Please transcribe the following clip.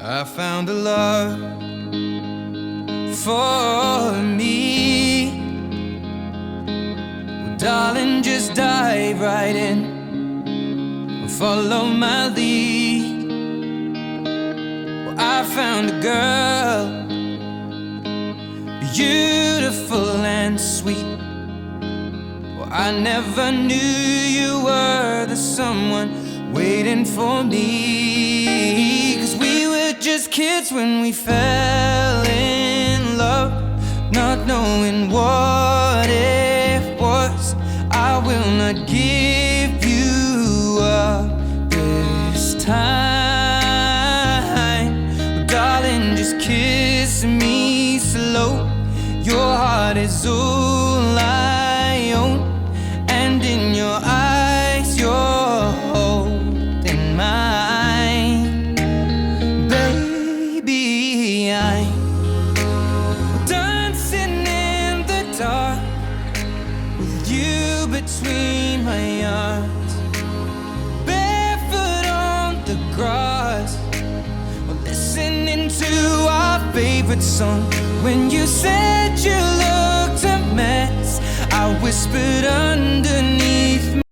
I found a love for me. Well, darling, just dive right in, follow my lead. Well, I found a girl, beautiful and sweet. Well, I never knew you were the someone waiting for me. 'Cause we were just kids when we fell in love, not knowing what it was. I will not give you up this time. Oh, darling, just kiss me slow. Your heart is all I own, and in your eyes you're holding mine. Baby, I'm dancing in the dark with you between my arms, barefoot on the grass, listening to our favorite song. When you said you looked a mess, I whispered underneath